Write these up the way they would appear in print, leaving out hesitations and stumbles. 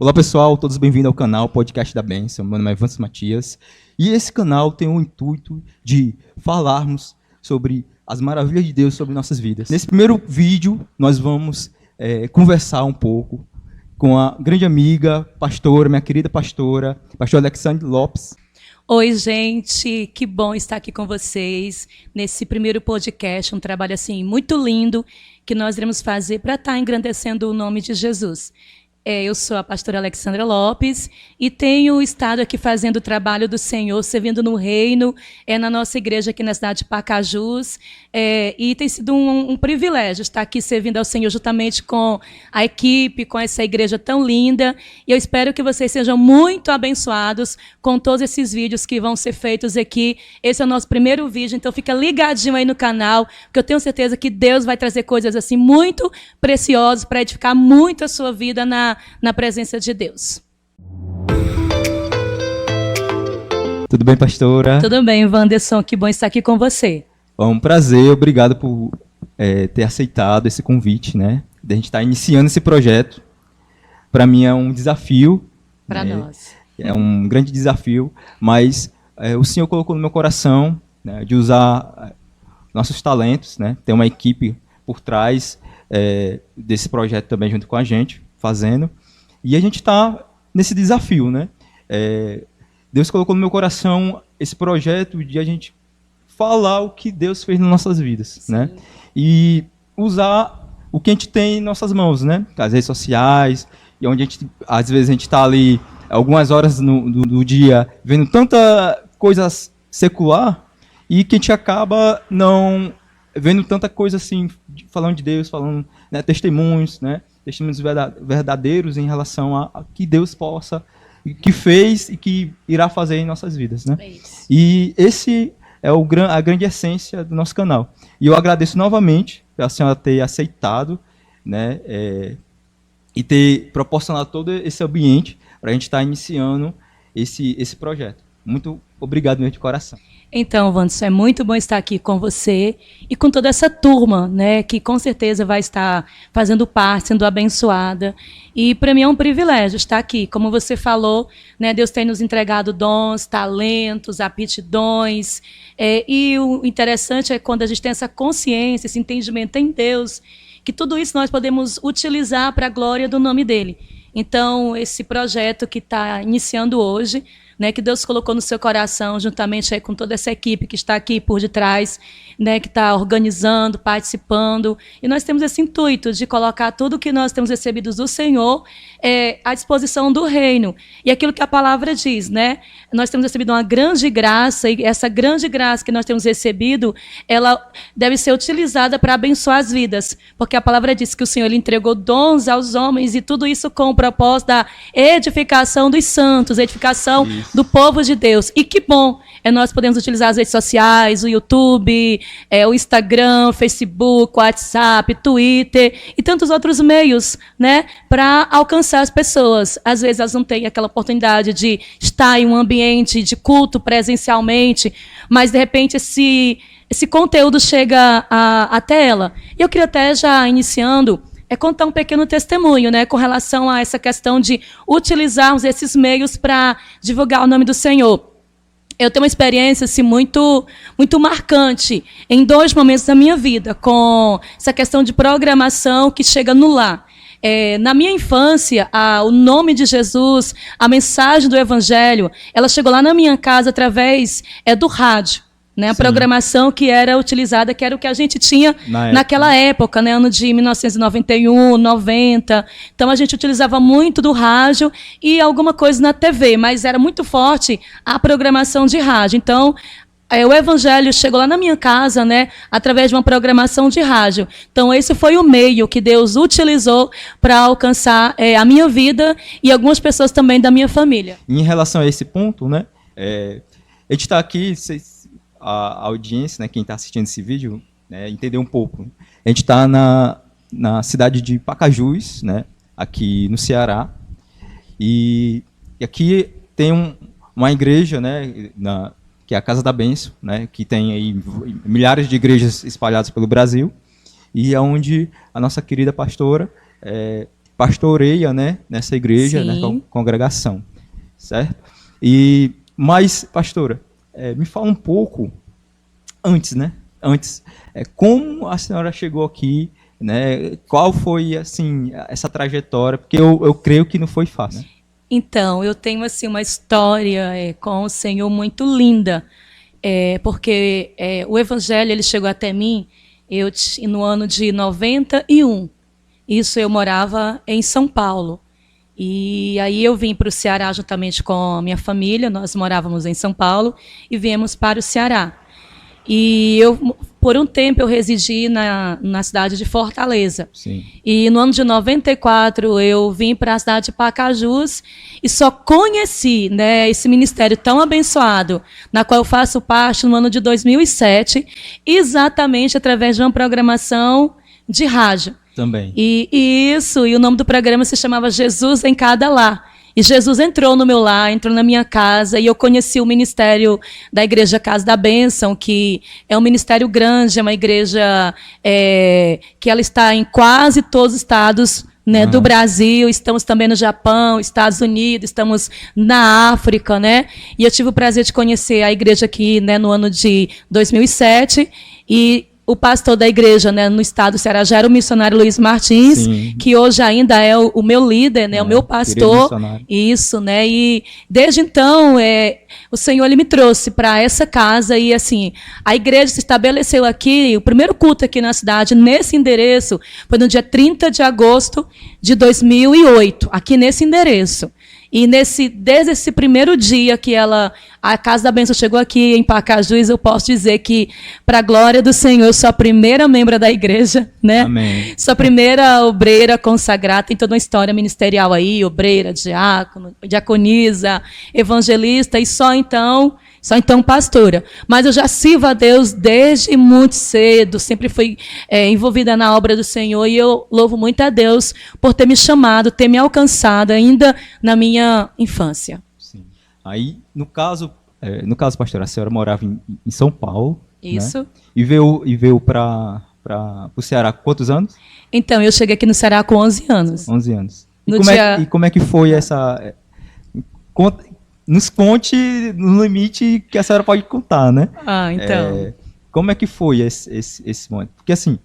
Olá pessoal, todos bem-vindos ao canal Podcast da Bênção. Meu nome é Vancio Matias e esse canal tem o intuito de falarmos sobre as maravilhas de Deus sobre nossas vidas. Nesse primeiro vídeo, nós vamos conversar um pouco com a grande amiga, pastora, minha querida pastora Alexandre Lopes. Oi, gente, que bom estar aqui com vocês nesse primeiro podcast, um trabalho assim muito lindo que nós iremos fazer para estar engrandecendo o nome de Jesus. Eu sou a pastora Alexandra Lopes e tenho estado aqui fazendo o trabalho do Senhor, servindo no reino, na nossa igreja aqui na cidade de Pacajus, e tem sido um privilégio estar aqui servindo ao Senhor juntamente com a equipe, com essa igreja tão linda, e eu espero que vocês sejam muito abençoados com todos esses vídeos que vão ser feitos aqui. Esse é o nosso primeiro vídeo, então fica ligadinho aí no canal, porque eu tenho certeza que Deus vai trazer coisas assim muito preciosas para edificar muito a sua vida na presença de Deus. Tudo bem, pastora? Tudo bem, Wanderson, que bom estar aqui com você. É um prazer, obrigado por ter aceitado esse convite, né? A gente está iniciando esse projeto. Para mim é um desafio. Para nós. É um grande desafio, mas o Senhor colocou no meu coração, né, de usar nossos talentos, né? Tem uma equipe por trás desse projeto também junto com a gente, fazendo. E a gente está nesse desafio, né? Deus colocou no meu coração esse projeto de a gente falar o que Deus fez nas nossas vidas, sim, né? E usar o que a gente tem em nossas mãos, né? As redes sociais, e onde às vezes a gente está ali algumas horas do dia vendo tanta coisa secular e que a gente acaba não vendo tanta coisa assim, falando de Deus, falando, né, testemunhos, né? Testemunhos verdadeiros em relação a que Deus que fez e que irá fazer em nossas vidas, né? E esse é a grande essência do nosso canal. E eu agradeço novamente a senhora ter aceitado, né, e ter proporcionado todo esse ambiente para a gente estar iniciando esse projeto. Muito obrigado mesmo de coração. Então, Wanderson, é muito bom estar aqui com você e com toda essa turma, né, que com certeza vai estar fazendo parte, sendo abençoada. E para mim é um privilégio estar aqui. Como você falou, né, Deus tem nos entregado dons, talentos, aptidões. E o interessante é quando a gente tem essa consciência, esse entendimento em Deus, que tudo isso nós podemos utilizar para a glória do nome dele. Então, esse projeto que está iniciando hoje, né, que Deus colocou no seu coração, juntamente aí com toda essa equipe que está aqui por detrás, né, que está organizando, participando. E nós temos esse intuito de colocar tudo que nós temos recebido do Senhor à disposição do reino. E aquilo que a palavra diz, né? Nós temos recebido uma grande graça, e essa grande graça que nós temos recebido, ela deve ser utilizada para abençoar as vidas. Porque a palavra diz que o Senhor ele entregou dons aos homens, e tudo isso com o propósito da edificação dos santos, edificação do povo de Deus. E que bom nós podemos utilizar as redes sociais, o YouTube, o Instagram, o Facebook, o WhatsApp, Twitter e tantos outros meios, né, para alcançar as pessoas. Às vezes elas não têm aquela oportunidade de estar em um ambiente de culto presencialmente, mas de repente esse conteúdo chega até ela. E eu queria até já iniciando contar um pequeno testemunho, né, com relação a essa questão de utilizarmos esses meios para divulgar o nome do Senhor. Eu tenho uma experiência assim, muito, muito marcante em 2 momentos da minha vida, com essa questão de programação que chega no lar. Na minha infância, o nome de Jesus, a mensagem do Evangelho, ela chegou lá na minha casa através do rádio. Né, a programação que era utilizada, que era o que a gente tinha naquela época, né, ano de 1991, 90. Então, a gente utilizava muito do rádio e alguma coisa na TV, mas era muito forte a programação de rádio. Então, o Evangelho chegou lá na minha casa, né, através de uma programação de rádio. Então, esse foi o meio que Deus utilizou para alcançar a minha vida e algumas pessoas também da minha família. Em relação a esse ponto, né, a gente está aqui... a audiência, né, quem está assistindo esse vídeo, né, entender um pouco. A gente está na cidade de Pacajus, né, aqui no Ceará, e aqui tem uma igreja, né, que é a Casa da Bênção, né, que tem aí milhares de igrejas espalhadas pelo Brasil, e é onde a nossa querida pastora pastoreia, né, nessa igreja, Sim. nessa congregação, certo? Mas, pastora, me fala um pouco antes, né? Como a senhora chegou aqui, né? Qual foi, assim, essa trajetória? Porque eu creio que não foi fácil. Né? Então, eu tenho assim uma história com o Senhor muito linda, porque o Evangelho ele chegou até mim no ano de 91. Isso eu morava em São Paulo. E aí eu vim para o Ceará juntamente com a minha família, nós morávamos em São Paulo e viemos para o Ceará. E por um tempo eu residi na cidade de Fortaleza. Sim. E no ano de 94 eu vim para a cidade de Pacajus e só conheci, né, esse ministério tão abençoado, na qual eu faço parte no ano de 2007, exatamente através de uma programação de rádio. Também. E o nome do programa se chamava Jesus em Cada Lar. E Jesus entrou no meu lar, entrou na minha casa, e eu conheci o ministério da Igreja Casa da Bênção, que é um ministério grande, é uma igreja que ela está em quase todos os estados, né, do Brasil. Estamos também no Japão, Estados Unidos, estamos na África, né? E eu tive o prazer de conhecer a igreja aqui, né, no ano de 2007, e o pastor da igreja, né, no estado do Ceará já era o missionário Luiz Martins, Sim. que hoje ainda é o meu líder, né, o meu pastor. Isso, né? E desde então, o Senhor ele me trouxe para essa casa e assim, a igreja se estabeleceu aqui, o primeiro culto aqui na cidade, nesse endereço, foi no dia 30 de agosto de 2008, aqui nesse endereço. E desde esse primeiro dia que a Casa da Bênção chegou aqui em Pacajus, eu posso dizer que, para a glória do Senhor, eu sou a primeira membro da igreja, né? Amém. Sou a primeira obreira consagrada, tem toda uma história ministerial aí, obreira, diácono, diaconisa, evangelista, e só então pastora. Mas eu já sirvo a Deus desde muito cedo, sempre fui envolvida na obra do Senhor, e eu louvo muito a Deus por ter me chamado, ter me alcançado ainda na minha infância. Sim. Aí, no caso, pastora, a senhora morava em São Paulo. Isso. Né? E veio para o Ceará com quantos anos? Então, eu cheguei aqui no Ceará com 11 anos. 11 anos. E como é que foi essa... Nos conte no limite que a senhora pode contar, né? Então. Como é que foi esse momento? Porque, assim,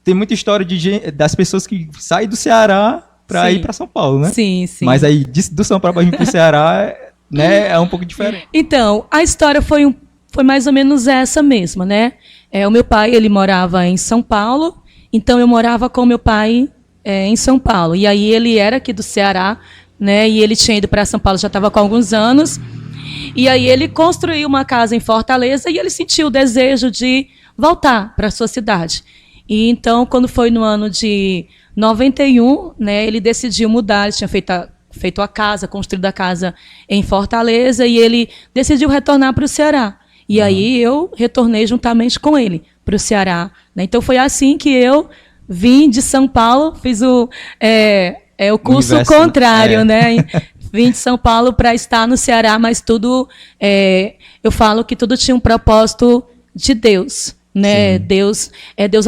tem muita história das pessoas que saem do Ceará para ir para São Paulo, né? Sim, sim. Mas aí, do São Paulo para vir para o Ceará, né, é um pouco diferente. Então, a história foi mais ou menos essa mesma, né? O meu pai, ele morava em São Paulo, então eu morava com o meu pai em São Paulo. E aí ele era aqui do Ceará, né? E ele tinha ido para São Paulo, já estava com alguns anos. E aí ele construiu uma casa em Fortaleza e ele sentiu o desejo de voltar para a sua cidade. E então, quando foi no ano de 91, né, ele decidiu mudar. Ele tinha feito a casa, construído a casa em Fortaleza, e ele decidiu retornar para o Ceará. E aí eu retornei juntamente com ele para o Ceará. Né? Então foi assim que eu vim de São Paulo, fiz o curso contrário, né? Vim de São Paulo para estar no Ceará, mas tudo, eu falo que tudo tinha um propósito de Deus, né? Deus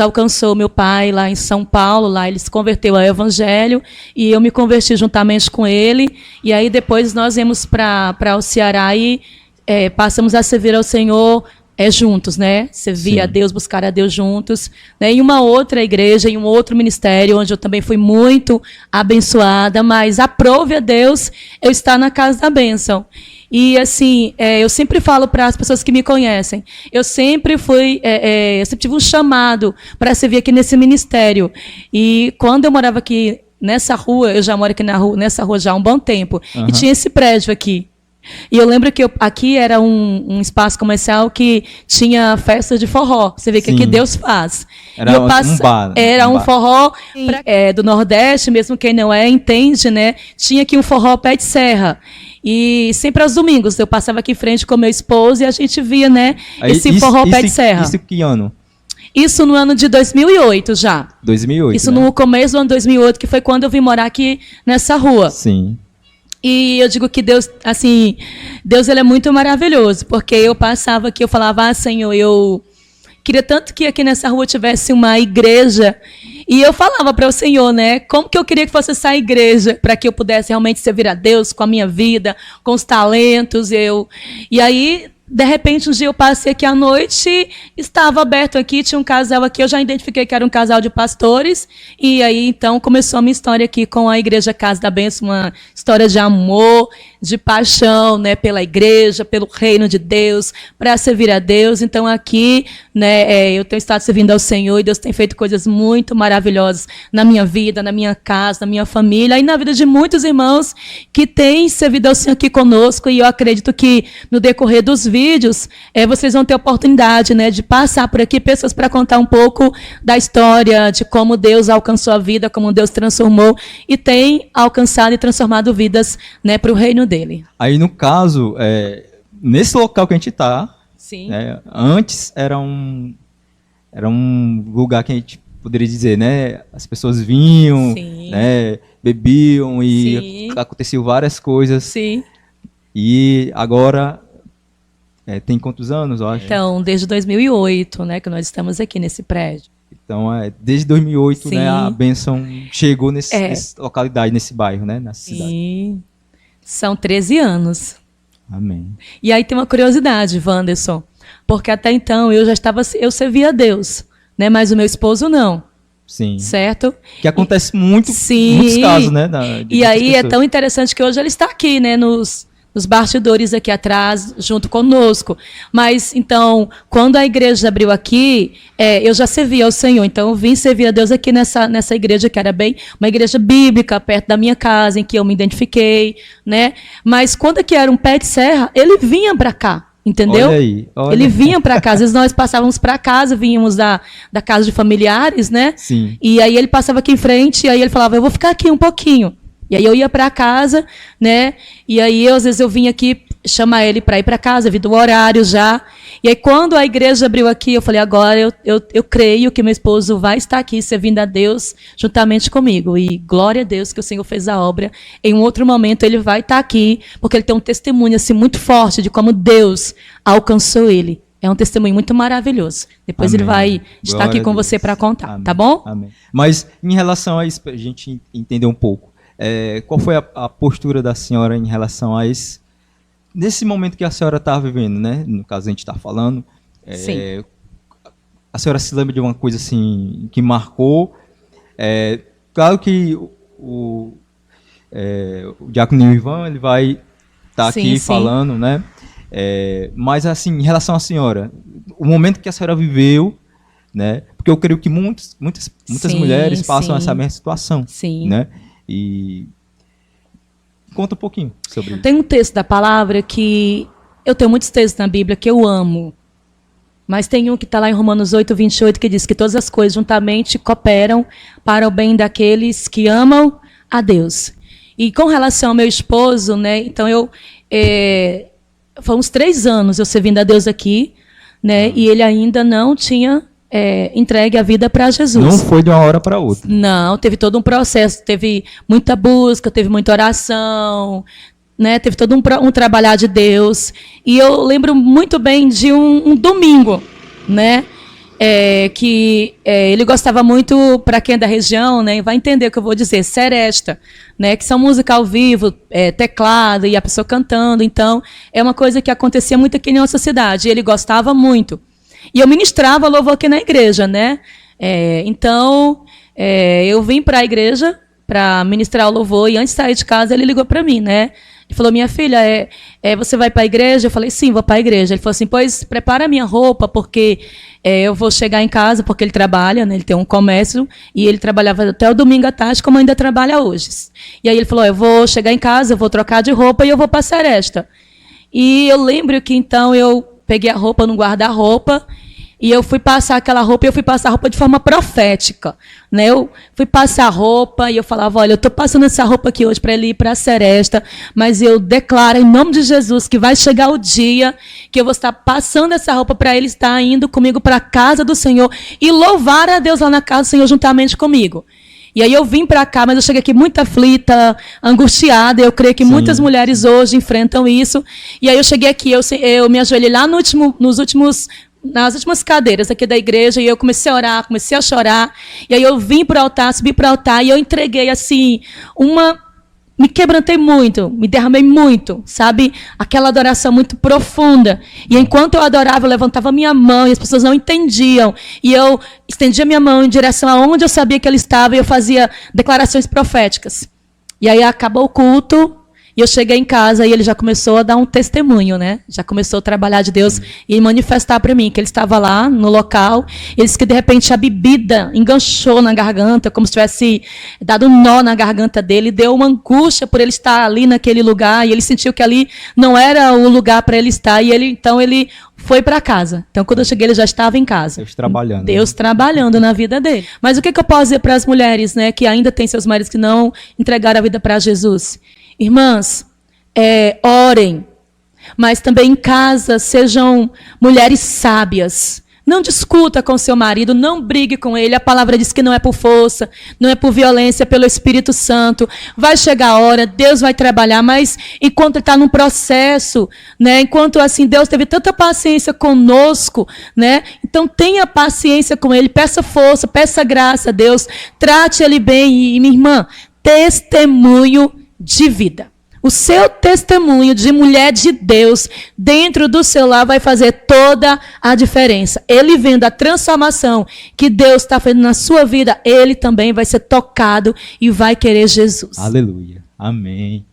alcançou meu pai lá em São Paulo, lá ele se converteu ao Evangelho e eu me converti juntamente com ele. E aí depois nós viemos para o Ceará e passamos a servir ao Senhor juntos, né? Servir a Deus, buscar a Deus juntos, né? Em uma outra igreja, em um outro ministério, onde eu também fui muito abençoada, mas aprove a Deus eu estar na Casa da Bênção. E assim, eu sempre falo para as pessoas que me conhecem, eu sempre tive um chamado para servir aqui nesse ministério. E quando eu morava aqui nessa rua, eu já moro aqui nessa rua já há um bom tempo, e tinha esse prédio aqui. E eu lembro que aqui era um espaço comercial que tinha festa de forró. Você vê que aqui Deus faz. Era um bar. Era um forró do Nordeste, mesmo quem não entende, né? Tinha aqui um forró pé de serra. E sempre aos domingos eu passava aqui em frente com meu esposo e a gente via, né, esse forró pé de serra. Isso que ano? Isso no ano de 2008 já. 2008, Isso, né? No começo do ano 2008, que foi quando eu vim morar aqui nessa rua. Sim. E eu digo que Deus, assim, Deus ele é muito maravilhoso, porque eu passava aqui, eu falava, Senhor, eu queria tanto que aqui nessa rua tivesse uma igreja, E eu falava para o Senhor, né, como que eu queria que fosse essa igreja, para que eu pudesse realmente servir a Deus com a minha vida, com os talentos. E aí, de repente, um dia eu passei aqui à noite, estava aberto aqui, tinha um casal aqui, eu já identifiquei que era um casal de pastores, e aí, então, começou a minha história aqui com a Igreja Casa da Bênção, uma história de amor, de paixão, né, pela igreja, pelo reino de Deus, para servir a Deus. Então, aqui, né, eu tenho estado servindo ao Senhor, e Deus tem feito coisas muito maravilhosas na minha vida, na minha casa, na minha família, e na vida de muitos irmãos que têm servido ao Senhor aqui conosco, e eu acredito que, no decorrer dos vídeos, vocês vão ter a oportunidade, né, de passar por aqui pessoas para contar um pouco da história, de como Deus alcançou a vida, como Deus transformou e tem alcançado e transformado vidas, né, para o reino dele. Aí, no caso, nesse local que a gente está, Sim. antes era um lugar que a gente poderia dizer, né, as pessoas vinham, Sim. né, bebiam e Sim. aconteciam várias coisas. Sim. E agora tem quantos anos, eu acho? Então, desde 2008, né, que nós estamos aqui nesse prédio. Então, desde 2008, Sim. né, a bênção chegou nessa localidade, nesse bairro, né, nessa cidade. Sim. São 13 anos. Amém. E aí tem uma curiosidade, Wanderson, porque até então eu servia a Deus, né, mas o meu esposo não. Sim. Certo? Que acontece muitos casos, né? E aí é tão interessante que hoje ele está aqui, né, nos bastidores aqui atrás, junto conosco. Mas, então, quando a igreja abriu aqui, eu já servia ao Senhor. Então, eu vim servir a Deus aqui nessa igreja, que era bem uma igreja bíblica, perto da minha casa, em que eu me identifiquei, né? Mas, quando aqui era um pé de serra, ele vinha para cá. Entendeu? Olha aí, olha. Ele vinha para casa. Às vezes nós passávamos para casa, vínhamos da casa de familiares, né? Sim. E aí ele passava aqui em frente, e aí ele falava, eu vou ficar aqui um pouquinho. E aí eu ia para casa, né? E aí às vezes eu vinha aqui chamar ele para ir para casa, devido ao horário já. E aí quando a igreja abriu aqui, eu falei, agora eu creio que meu esposo vai estar aqui servindo a Deus juntamente comigo. E glória a Deus que o Senhor fez a obra. Em um outro momento ele vai estar aqui, porque ele tem um testemunho assim muito forte de como Deus alcançou ele. É um testemunho muito maravilhoso. Depois Amém. Ele vai estar Glória aqui com a Deus. você para contar, Amém. tá bom? Amém. Mas em relação a isso, para a gente entender um pouco, qual foi a postura da senhora em relação a esse, nesse momento que a senhora está vivendo, né? No caso a gente está falando, Sim. a senhora se lembra de uma coisa assim que marcou? Claro que o diácono Ivan ele vai estar Sim, aqui sim. falando, né? Mas assim, em relação à senhora, o momento que a senhora viveu, né? Porque eu creio que muitas Sim, mulheres passam sim. essa mesma situação, Sim. né? E conta um pouquinho sobre isso. Tem um texto da palavra que eu tenho muitos textos na Bíblia que eu amo. Mas tem um que está lá em Romanos 8:28 que diz que todas as coisas juntamente cooperam para o bem daqueles que amam a Deus. E com relação ao meu esposo, né? Então foi uns 3 anos eu servindo a Deus aqui, né? E ele ainda não tinha entregue a vida para Jesus. Não foi de uma hora para outra. Não, teve todo um processo, teve muita busca, teve muita oração, né? Teve todo um trabalhar de Deus. E eu lembro muito bem de um domingo, né? Que ele gostava muito, para quem é da região, né, vai entender o que eu vou dizer, seresta, né, que são música ao vivo, teclado e a pessoa cantando. Então, é uma coisa que acontecia muito aqui na nossa cidade. E ele gostava muito. E eu ministrava louvor aqui na igreja, né? Então, eu vim para a igreja para ministrar o louvor e antes de sair de casa ele ligou para mim, né? Ele falou, minha filha, você vai para a igreja? Eu falei, sim, vou para a igreja. Ele falou assim, pois prepara a minha roupa, porque eu vou chegar em casa, porque ele trabalha, né? Ele tem um comércio, e ele trabalhava até o domingo à tarde, como ainda trabalha hoje. E aí ele falou, eu vou chegar em casa, eu vou trocar de roupa e eu vou para a seresta. E eu lembro que então eu peguei a roupa no guarda-roupa, e eu fui passar aquela roupa, e eu fui passar a roupa de forma profética, né? Eu fui passar a roupa, e eu falava, olha, eu estou passando essa roupa aqui hoje para ele ir para a seresta, mas eu declaro, em nome de Jesus, que vai chegar o dia que eu vou estar passando essa roupa para ele estar indo comigo para a casa do Senhor, e louvar a Deus lá na casa do Senhor juntamente comigo. E aí eu vim para cá, mas eu cheguei aqui muito aflita, angustiada. Eu creio que muitas mulheres hoje enfrentam isso. E aí eu cheguei aqui, eu me ajoelhei lá nos últimos nas últimas cadeiras aqui da igreja, e eu comecei a orar, comecei a chorar, e aí eu vim para o altar, subi para o altar, e eu entreguei, assim, me quebrantei muito, me derramei muito, sabe? Aquela adoração muito profunda. E enquanto eu adorava, eu levantava minha mão e as pessoas não entendiam. E eu estendia minha mão em direção aonde eu sabia que ele estava e eu fazia declarações proféticas. E aí acabou o culto e eu cheguei em casa e ele já começou a dar um testemunho, né? Já começou a trabalhar de Deus e manifestar para mim que ele estava lá no local. Ele disse que de repente a bebida enganchou na garganta, como se tivesse dado um nó na garganta dele, deu uma angústia por ele estar ali naquele lugar e ele sentiu que ali não era o lugar para ele estar e então ele foi para casa. Então quando eu cheguei ele já estava em casa. Deus trabalhando. Deus trabalhando na vida dele. Mas o que eu posso dizer para as mulheres, né, que ainda têm seus maridos que não entregaram a vida para Jesus? Irmãs, orem, mas também em casa sejam mulheres sábias. Não discuta com seu marido, não brigue com ele. A palavra diz que não é por força, não é por violência, é pelo Espírito Santo. Vai chegar a hora, Deus vai trabalhar, mas enquanto ele está num processo, né, enquanto assim Deus teve tanta paciência conosco, né, então tenha paciência com ele, peça força, peça graça a Deus, trate ele bem. E minha irmã, testemunho de vida. O seu testemunho de mulher de Deus dentro do seu lar vai fazer toda a diferença. Ele vendo a transformação que Deus está fazendo na sua vida, ele também vai ser tocado e vai querer Jesus. Aleluia. Amém.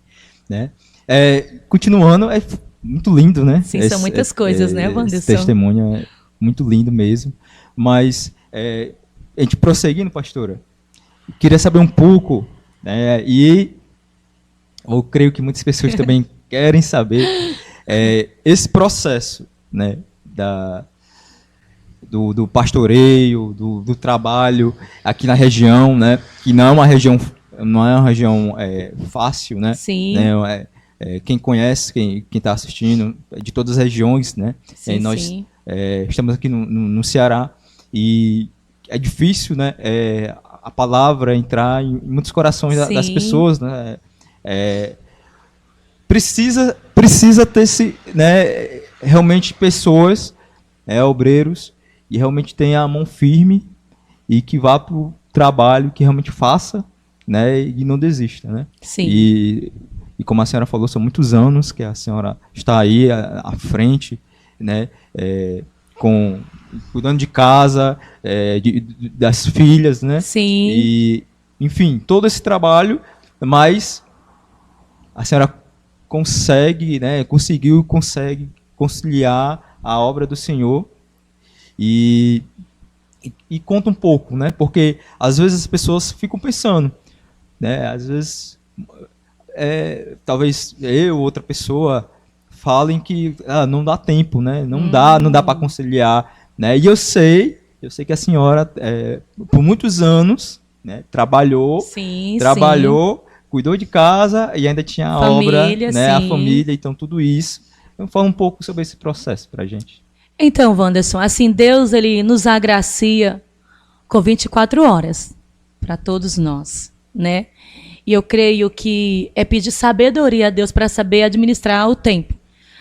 Né? Continuando, é muito lindo, né? Sim, são muitas coisas, né, Wanderson? Esse testemunho é muito lindo mesmo. Mas, a gente prosseguindo, pastora, queria saber um pouco, né, e eu creio que muitas pessoas também querem saber esse processo, né, do pastoreio, do trabalho aqui na região, né, que não é uma região fácil, né? Sim. Né, quem conhece, quem está assistindo, de todas as regiões, né? Sim, nós sim. Estamos aqui no Ceará e é difícil, né, a palavra entrar em muitos corações das pessoas, né? Precisa ter né, realmente pessoas, obreiros, e realmente tenha a mão firme e que vá para o trabalho, que realmente faça, né, e não desista, né? Sim. E como a senhora falou, são muitos anos que a senhora está aí à frente, né, cuidando de casa, das filhas, né? Sim. E, enfim, todo esse trabalho, mas a senhora consegue conciliar a obra do Senhor e conta um pouco, né? Porque às vezes as pessoas ficam pensando, né? Às vezes, talvez eu ou outra pessoa falem que não dá tempo, né? Não dá para conciliar, né? E eu sei que a senhora por muitos anos, né, trabalhou, cuidou de casa e ainda tinha a obra, né, a família, então tudo isso. Então fala um pouco sobre esse processo para a gente. Então, Wanderson, assim, Deus ele nos agracia com 24 horas para todos nós, né? E eu creio que é pedir sabedoria a Deus para saber administrar o tempo.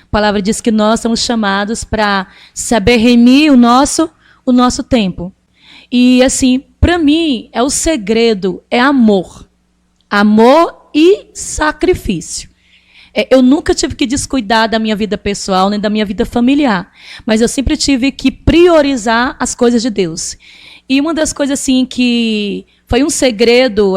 A palavra diz que nós somos chamados para saber remir o nosso tempo. E assim, para mim, o segredo é amor. Amor e sacrifício. Eu nunca tive que descuidar da minha vida pessoal, nem da minha vida familiar. Mas eu sempre tive que priorizar as coisas de Deus. E uma das coisas assim que foi um segredo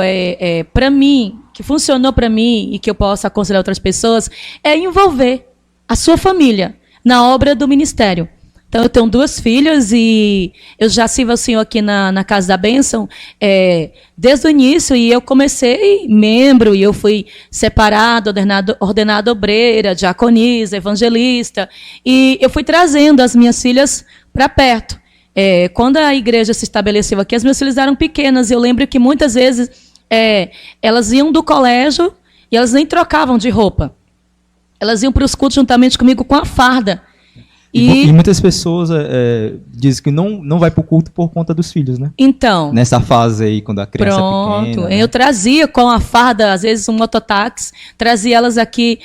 para mim, que funcionou para mim e que eu posso aconselhar outras pessoas, é envolver a sua família na obra do ministério. Então, eu tenho 2 filhas e eu já sirvo ao Senhor aqui na Casa da Bênção desde o início, e eu comecei membro, e eu fui separada, ordenada obreira, diaconisa, evangelista, e eu fui trazendo as minhas filhas para perto. Quando a igreja se estabeleceu aqui, as minhas filhas eram pequenas, e eu lembro que muitas vezes elas iam do colégio e elas nem trocavam de roupa. Elas iam para os cultos juntamente comigo com a farda. E muitas pessoas dizem que não vai para o culto por conta dos filhos, né? Então. Nessa fase aí, quando a criança é pequena. Né? Eu trazia com a farda, às vezes um mototáxi, trazia elas aqui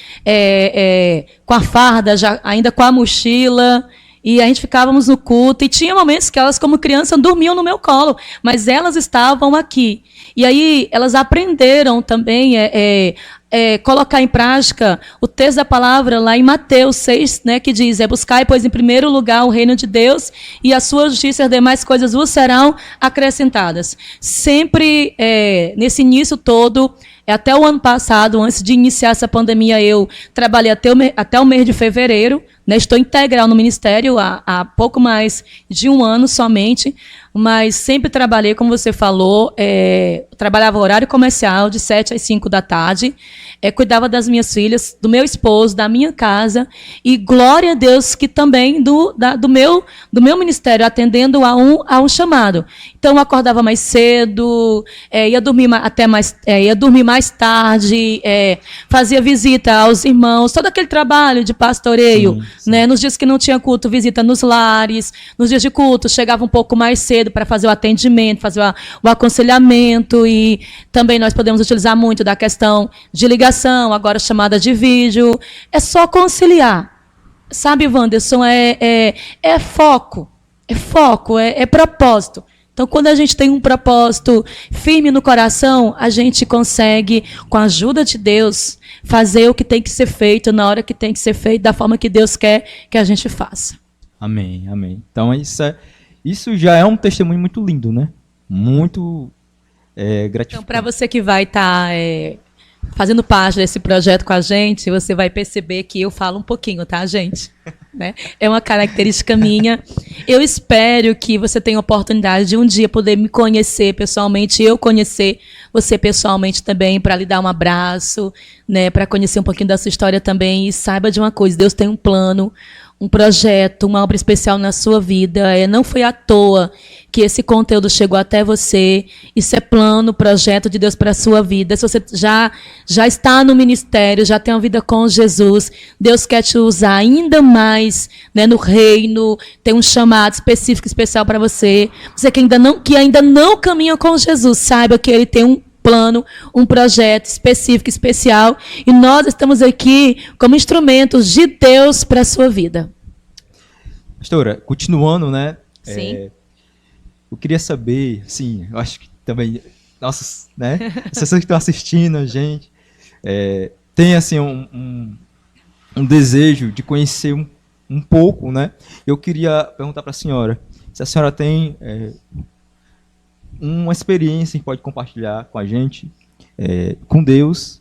com a farda, já, ainda com a mochila. E a gente ficávamos no culto, e tinha momentos que elas, como criança, dormiam no meu colo, mas elas estavam aqui. E aí elas aprenderam também colocar em prática o texto da palavra lá em Mateus 6, né, que diz, buscai, pois, em primeiro lugar o reino de Deus e a sua justiça e as demais coisas vos serão acrescentadas. Sempre, nesse início todo, até o ano passado, antes de iniciar essa pandemia, eu trabalhei até o mês de fevereiro, né, estou integral no ministério há pouco mais de um ano somente, mas sempre trabalhei, como você falou, trabalhava horário comercial de 7 às 5 da tarde, cuidava das minhas filhas, do meu esposo, da minha casa, e glória a Deus que também do meu ministério, atendendo a um chamado. Então, eu acordava mais cedo, ia dormir mais tarde, fazia visita aos irmãos, todo aquele trabalho de pastoreio, sim. Né? Nos dias que não tinha culto, visita nos lares, nos dias de culto, chegava um pouco mais cedo para fazer o atendimento, fazer o aconselhamento, e também nós podemos utilizar muito da questão de ligação, agora chamada de vídeo. É só conciliar. Sabe, Wanderson, é foco, é propósito. Então, quando a gente tem um propósito firme no coração, a gente consegue, com a ajuda de Deus, fazer o que tem que ser feito, na hora que tem que ser feito, da forma que Deus quer que a gente faça. Amém, amém. Então, isso já é um testemunho muito lindo, né? Muito gratificante. Então, para você que vai estar fazendo parte desse projeto com a gente, você vai perceber que eu falo um pouquinho, tá, gente? Né? É uma característica minha. Eu espero que você tenha a oportunidade de um dia poder me conhecer pessoalmente, eu conhecer você pessoalmente também, para lhe dar um abraço, né, para conhecer um pouquinho da sua história também. E saiba de uma coisa, Deus tem um plano, um projeto, uma obra especial na sua vida. Não foi à toa que esse conteúdo chegou até você. Isso é plano, projeto de Deus para a sua vida. Se você já está no ministério, já tem uma vida com Jesus, Deus quer te usar ainda mais, né, no reino. Tem um chamado específico, especial para você. Você que ainda não caminha com Jesus, saiba que Ele tem um plano, um projeto específico, especial, e nós estamos aqui como instrumentos de Deus para a sua vida. Pastora, continuando, né? Sim. Eu queria saber, sim, eu acho que também, nossa, né? As pessoas que estão assistindo a gente, tem assim um desejo de conhecer um pouco, né? Eu queria perguntar para a senhora se a senhora tem uma experiência que pode compartilhar com a gente, com Deus,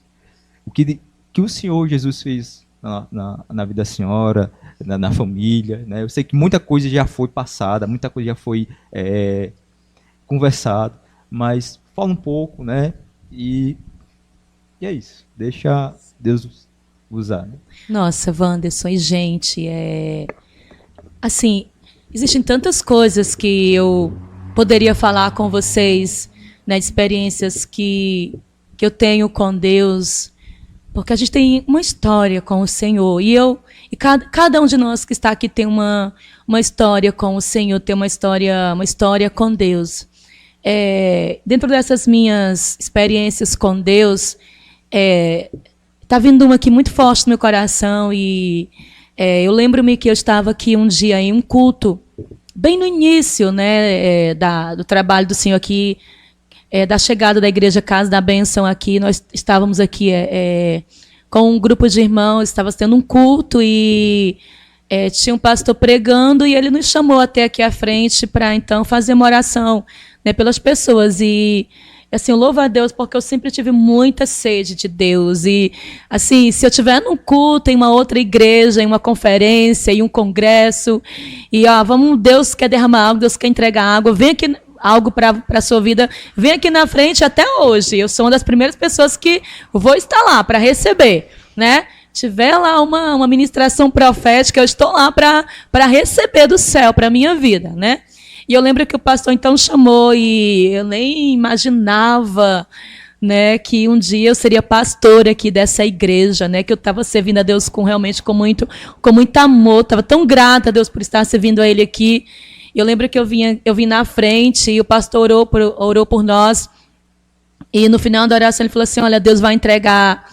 o que o Senhor Jesus fez na vida da senhora, na família, né? Eu sei que muita coisa já foi passada, muita coisa já foi conversada, mas fala um pouco, né? E é isso, deixa Deus usar. Né? Nossa, Wanderson, e gente, assim, existem tantas coisas que eu poderia falar com vocês, né, de experiências que eu tenho com Deus, porque a gente tem uma história com o Senhor, e cada um de nós que está aqui tem uma história com o Senhor, tem uma história com Deus. Dentro dessas minhas experiências com Deus, está vindo uma aqui muito forte no meu coração, e eu lembro-me que eu estava aqui um dia em um culto, bem no início, né, do trabalho do Senhor aqui, da chegada da Igreja Casa da Bênção aqui. Nós estávamos aqui com um grupo de irmãos, estava tendo um culto, e tinha um pastor pregando, e ele nos chamou até aqui à frente para, então, fazer uma oração, né, pelas pessoas. E assim, eu louvo a Deus porque eu sempre tive muita sede de Deus. E assim, se eu estiver num culto, em uma outra igreja, em uma conferência, em um congresso, e Deus quer derramar algo, Deus quer entregar água, vem aqui algo para a sua vida, vem aqui na frente. Até hoje, eu sou uma das primeiras pessoas que vou estar lá para receber, né? Tiver lá uma ministração profética, eu estou lá para receber do céu para a minha vida, né? E eu lembro que o pastor então chamou, e eu nem imaginava, né, que um dia eu seria pastora aqui dessa igreja, né, que eu estava servindo a Deus com muito amor, estava tão grata a Deus por estar servindo a Ele aqui. Eu lembro que eu vim na frente, e o pastor orou por nós, e no final da oração ele falou assim: olha, Deus vai entregar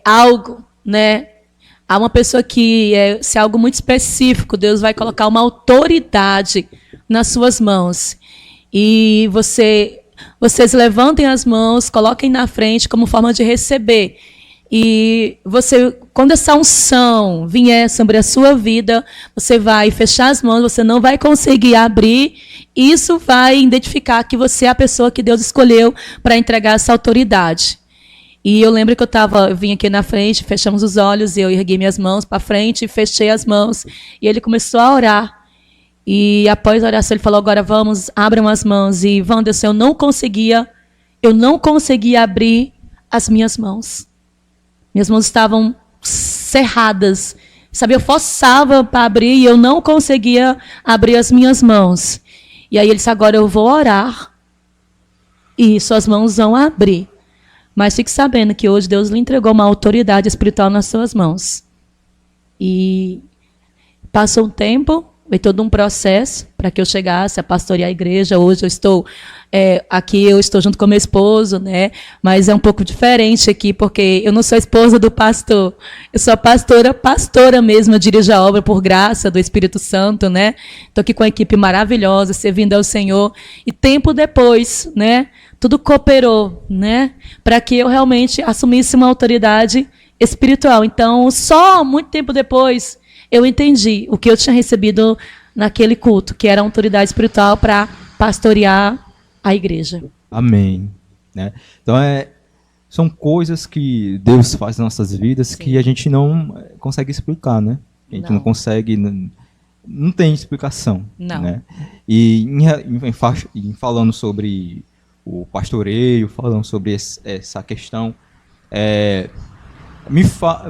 algo, né, Há uma pessoa que, se é algo muito específico, Deus vai colocar uma autoridade nas suas mãos. E vocês levantem as mãos, coloquem na frente como forma de receber. E quando essa unção vier sobre a sua vida, você vai fechar as mãos, você não vai conseguir abrir. Isso vai identificar que você é a pessoa que Deus escolheu para entregar essa autoridade. E eu lembro que eu vim aqui na frente, fechamos os olhos, eu ergui minhas mãos para frente, fechei as mãos, e ele começou a orar. E após a oração, ele falou, agora vamos, abram as mãos. E, Wanderson, eu não conseguia abrir as minhas mãos. Minhas mãos estavam cerradas. Sabe, eu forçava para abrir e eu não conseguia abrir as minhas mãos. E aí ele disse, agora eu vou orar e suas mãos vão abrir. Mas fique sabendo que hoje Deus lhe entregou uma autoridade espiritual nas suas mãos. E passou um tempo, veio todo um processo para que eu chegasse a pastorear a igreja. Hoje eu estou aqui, eu estou junto com meu esposo, né? Mas é um pouco diferente aqui, porque eu não sou esposa do pastor. Eu sou a pastora mesmo, eu dirijo a obra por graça do Espírito Santo, né? Estou aqui com uma equipe maravilhosa, servindo ao Senhor. E tempo depois, né? Tudo cooperou, né? Para que eu realmente assumisse uma autoridade espiritual. Então, só muito tempo depois, eu entendi o que eu tinha recebido naquele culto, que era a autoridade espiritual para pastorear a igreja. Amém. Né? Então, são coisas que Deus faz nas nossas vidas. Sim. Que a gente não consegue explicar, né? A gente não consegue, não tem explicação. Não. Né? E em falando sobre o pastoreio, falando sobre essa questão,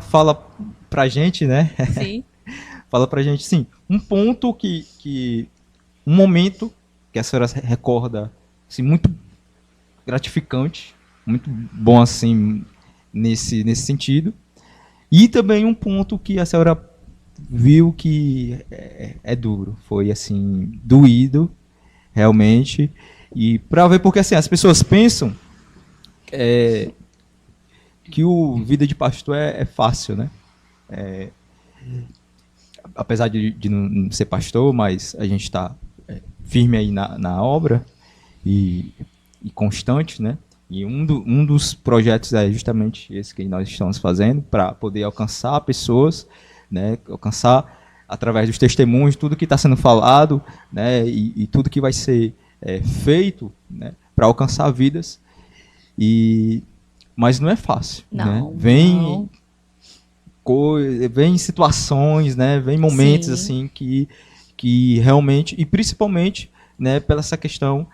fala pra gente, né? Sim. Fala pra gente, sim, um ponto um momento que a senhora recorda, assim, muito gratificante, muito bom, assim, nesse sentido, e também um ponto que a senhora viu que é duro, foi, assim, doído, realmente, e para ver, porque, assim, as pessoas pensam que o vida de pastor é fácil, né? Apesar de não ser pastor, mas a gente está firme aí na obra e constante, né? E um dos projetos é justamente esse que nós estamos fazendo, para poder alcançar pessoas, né? Alcançar através dos testemunhos, tudo que está sendo falado, né? E tudo que vai ser feito, né? Para alcançar vidas. Mas não é fácil. Não, né? Vem situações, né? Vem momentos, sim, assim que realmente, e principalmente, né, pela essa questão,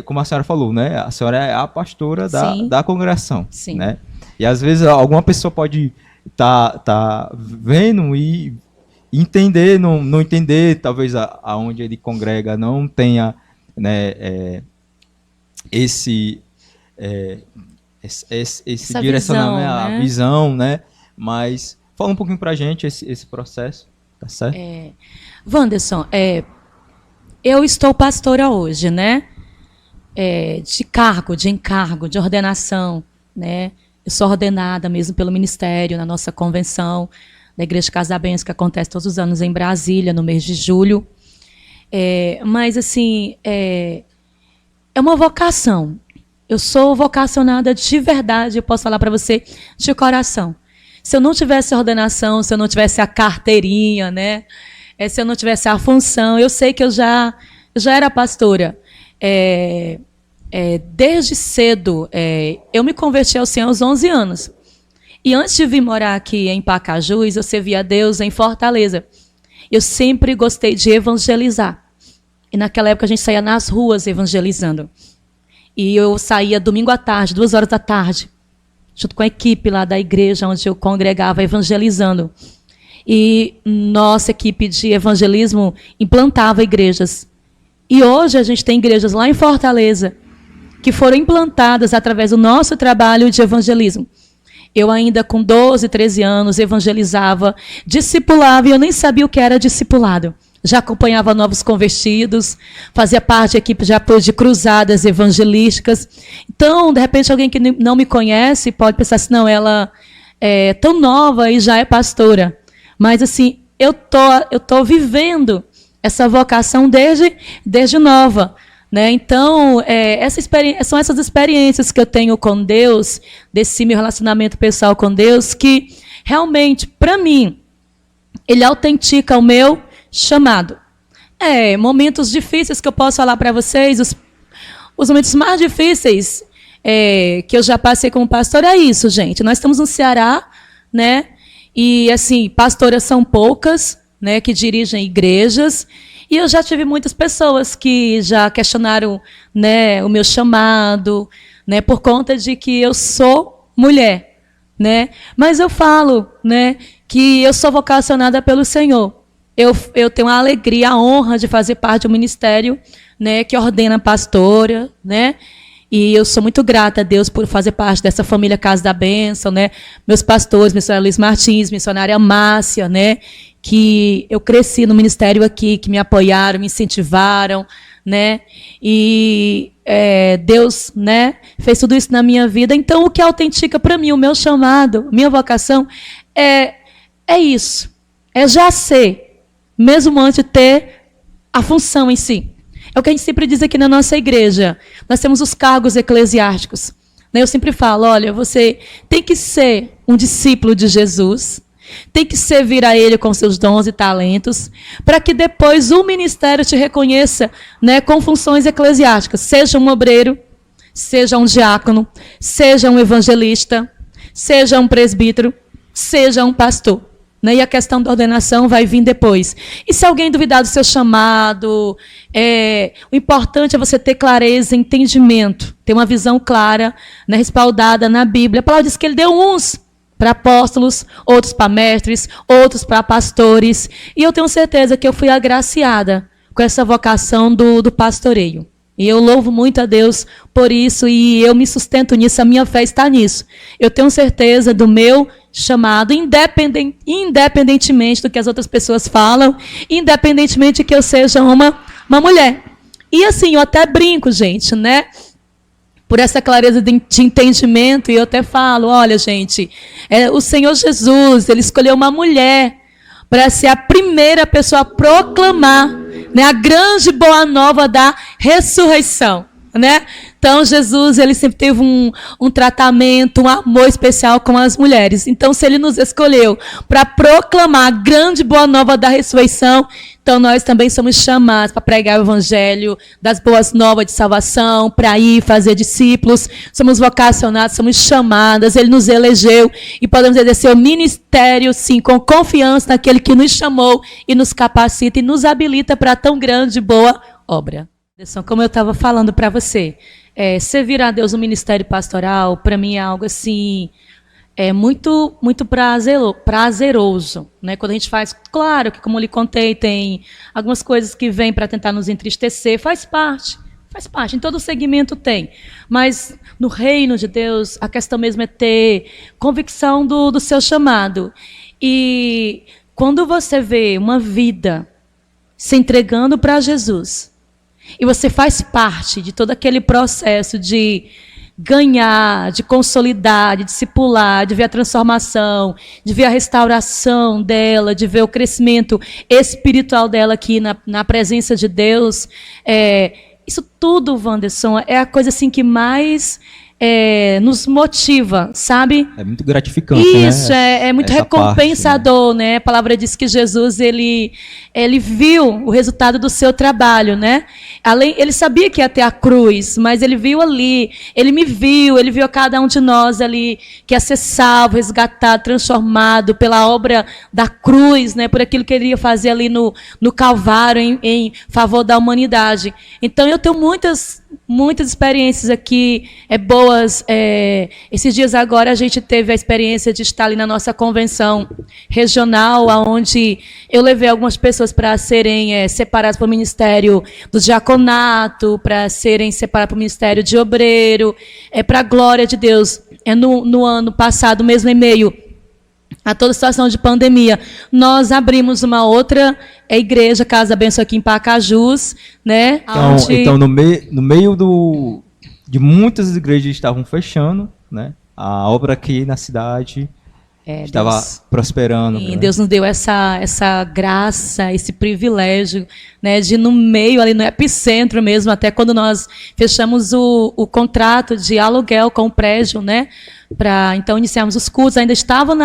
como a senhora falou, né? A senhora é a pastora da congregação. Sim. Né? E às vezes alguma pessoa pode tá vendo e entender, não entender, talvez aonde ele congrega não tenha, né, esse direcionamento, né? A visão, né? Mas fala um pouquinho pra gente esse processo, tá certo? Wanderson, eu estou pastora hoje, né? De encargo, de ordenação, né? Eu sou ordenada mesmo pelo ministério na nossa convenção da Igreja Casa da Bênção, que acontece todos os anos em Brasília, no mês de julho. Mas, assim, é uma vocação. Eu sou vocacionada de verdade, eu posso falar para você, de coração. Se eu não tivesse ordenação, se eu não tivesse a carteirinha, né? Se eu não tivesse a função, eu sei que eu já era pastora. Desde cedo, eu me converti ao Senhor aos 11 anos. E antes de vir morar aqui em Pacajus, eu servia a Deus em Fortaleza. Eu sempre gostei de evangelizar. E naquela época a gente saía nas ruas evangelizando. E eu saía domingo à tarde, 14h, junto com a equipe lá da igreja onde eu congregava, evangelizando. E nossa equipe de evangelismo implantava igrejas. E hoje a gente tem igrejas lá em Fortaleza que foram implantadas através do nosso trabalho de evangelismo. Eu ainda com 12, 13 anos evangelizava, discipulava, e eu nem sabia o que era discipulado. Já acompanhava novos convertidos, fazia parte da equipe de apoio de cruzadas evangelísticas. Então, de repente, alguém que não me conhece pode pensar assim, não, ela tão nova e já é pastora. Mas, assim, eu tô vivendo essa vocação desde nova. Né? Então, são essas experiências que eu tenho com Deus, desse meu relacionamento pessoal com Deus, que realmente, para mim, ele autentica o meu chamado. Momentos difíceis que eu posso falar para vocês, os momentos mais difíceis que eu já passei como pastor é isso, gente. Nós estamos no Ceará, né? E, assim, pastoras são poucas, né, que dirigem igrejas. E eu já tive muitas pessoas que já questionaram, né, o meu chamado, né, por conta de que eu sou mulher, né? Mas eu falo, né, que eu sou vocacionada pelo Senhor. Eu tenho a alegria, a honra de fazer parte do ministério, né, que ordena a pastora, né? E eu sou muito grata a Deus por fazer parte dessa família Casa da Bênção, né? Meus pastores, missionário Luiz Martins, missionária Márcia, né? Que eu cresci no ministério aqui, que me apoiaram, me incentivaram, né? E Deus, né, fez tudo isso na minha vida. Então, o que autentica para mim, o meu chamado, minha vocação, é isso. É já ser, mesmo antes de ter a função em si. É o que a gente sempre diz aqui na nossa igreja. Nós temos os cargos eclesiásticos. Eu sempre falo, olha, você tem que ser um discípulo de Jesus, tem que servir a Ele com seus dons e talentos, para que depois o ministério te reconheça, né, com funções eclesiásticas. Seja um obreiro, seja um diácono, seja um evangelista, seja um presbítero, seja um pastor. Né? E a questão da ordenação vai vir depois. E se alguém duvidar do seu chamado, o importante é você ter clareza, entendimento, ter uma visão clara, né, respaldada na Bíblia. A palavra diz que Ele deu uns para apóstolos, outros para mestres, outros para pastores. E eu tenho certeza que eu fui agraciada com essa vocação do pastoreio. E eu louvo muito a Deus por isso e eu me sustento nisso, a minha fé está nisso. Eu tenho certeza do meu chamado, independentemente do que as outras pessoas falam, independentemente de que eu seja uma mulher. E assim, eu até brinco, gente, né? Por essa clareza de entendimento, e eu até falo, olha, gente, o Senhor Jesus, Ele escolheu uma mulher para ser a primeira pessoa a proclamar, né, a grande boa nova da ressurreição, né? Então, Jesus, Ele sempre teve um tratamento, um amor especial com as mulheres. Então, se Ele nos escolheu para proclamar a grande boa nova da ressurreição, então nós também somos chamados para pregar o evangelho das boas novas de salvação, para ir fazer discípulos. Somos vocacionados, somos chamadas, Ele nos elegeu e podemos exercer o ministério, sim, com confiança naquele que nos chamou e nos capacita e nos habilita para tão grande e boa obra. Como eu estava falando para você, servir a Deus no ministério pastoral, para mim é algo assim, muito, muito prazeroso, né? Quando a gente faz, claro que como eu lhe contei, tem algumas coisas que vêm para tentar nos entristecer, faz parte, em todo segmento tem, mas no reino de Deus, a questão mesmo é ter convicção do seu chamado. E quando você vê uma vida se entregando para Jesus, e você faz parte de todo aquele processo de ganhar, de consolidar, de discipular, de ver a transformação, de ver a restauração dela, de ver o crescimento espiritual dela aqui na presença de Deus. Isso tudo, Wanderson, é a coisa assim que mais nos motiva, sabe? É muito gratificante, isso, né? É muito recompensador, parte, né? A palavra diz que Jesus, ele viu o resultado do seu trabalho, né? Ele sabia que ia ter a cruz, mas ele viu ali, ele me viu, ele viu cada um de nós ali, que ia ser salvo, resgatado, transformado pela obra da cruz, né? Por aquilo que ele ia fazer ali no Calvário, em favor da humanidade. Então, eu tenho muitas experiências aqui boas. Esses dias agora a gente teve a experiência de estar ali na nossa convenção regional, onde eu levei algumas pessoas para serem separadas para o ministério do diaconato, para serem separadas para o ministério de obreiro, para a glória de Deus. No ano passado, mesmo em meio a toda a situação de pandemia, nós abrimos uma outra igreja, Casa da Bênção, aqui em Pacajus, né? Então no meio de muitas igrejas estavam fechando, né? A obra aqui na cidade estava prosperando. E Deus nos deu essa graça, esse privilégio, né, de no meio, ali no epicentro mesmo, até quando nós fechamos o contrato de aluguel com o prédio, né, para então iniciarmos os cultos, ainda estava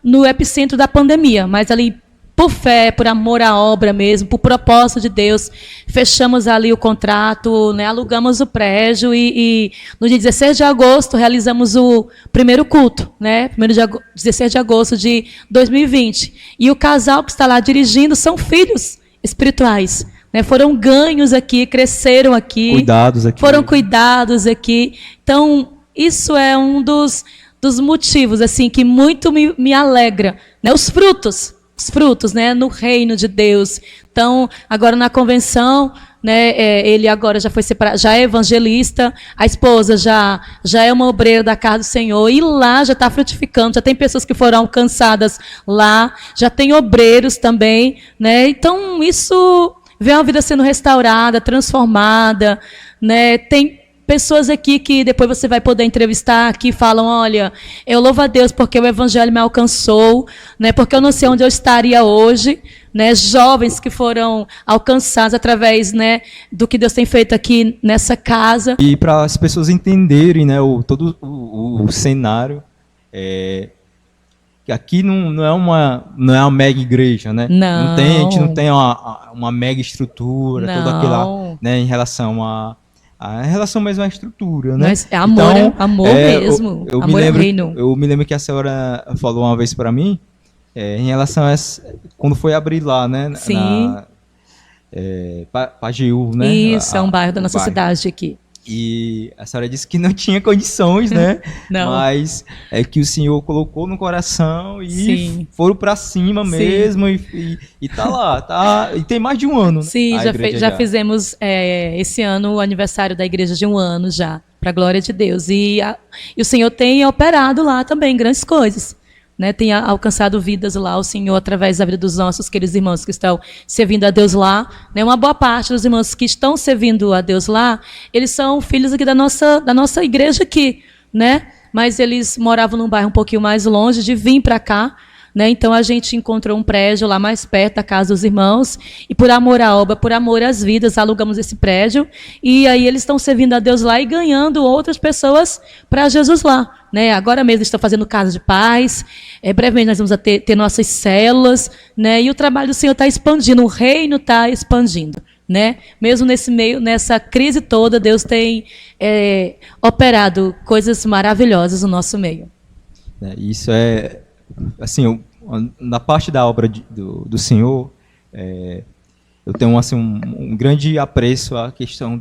no epicentro da pandemia, mas ali por fé, por amor à obra mesmo, por propósito de Deus, fechamos ali o contrato, né, alugamos o prédio e no dia 16 de agosto realizamos o primeiro culto, né, 16 de agosto de 2020. E o casal que está lá dirigindo são filhos espirituais, né, foram ganhos aqui, cresceram aqui, foram cuidados aqui. Então, isso é um dos motivos assim que muito me alegra, né, os frutos, né, no reino de Deus. Então, agora na convenção, né, ele agora já foi separado, já é evangelista, a esposa já é uma obreira da casa do Senhor, e lá já está frutificando, já tem pessoas que foram alcançadas lá, já tem obreiros também, né, então isso vê uma vida sendo restaurada, transformada, né, tem pessoas aqui que depois você vai poder entrevistar, que falam, olha, eu louvo a Deus porque o evangelho me alcançou, né, porque eu não sei onde eu estaria hoje, né, jovens que foram alcançados através, né, do que Deus tem feito aqui nessa casa. E para as pessoas entenderem, né, todo o cenário, aqui não é uma mega igreja, né? Não. A gente não tem uma mega estrutura, toda aquela, né, em relação mesmo à estrutura, né? Mas é amor, então, amor mesmo. Eu me lembro que a senhora falou uma vez para mim, em relação a quando foi abrir lá, né? Sim. Pajeú, né? Isso, é um bairro da nossa cidade aqui. E a senhora disse que não tinha condições, né? Não. Mas é que o Senhor colocou no coração e Sim. foram para cima mesmo e tá lá, tá, e tem mais de um ano. Sim, já fizemos esse ano o aniversário da igreja de 1 ano já, para a glória de Deus. E o Senhor tem operado lá também grandes coisas. Né, tem alcançado vidas lá, o Senhor, através da vida dos nossos queridos irmãos que estão servindo a Deus lá. Né, uma boa parte dos irmãos que estão servindo a Deus lá, eles são filhos aqui da nossa igreja aqui, né? Mas eles moravam num bairro um pouquinho mais longe de vir para cá. Né, então a gente encontrou um prédio lá mais perto da casa dos irmãos e por amor à obra, por amor às vidas, alugamos esse prédio e aí eles estão servindo a Deus lá e ganhando outras pessoas para Jesus lá. Né, agora mesmo estão fazendo casa de paz, brevemente nós vamos ter nossas células, né, e o trabalho do Senhor está expandindo, o reino está expandindo. Né? Mesmo nessa crise toda, Deus tem operado coisas maravilhosas no nosso meio. Isso é assim, na parte da obra do Senhor, eu tenho assim, um grande apreço à questão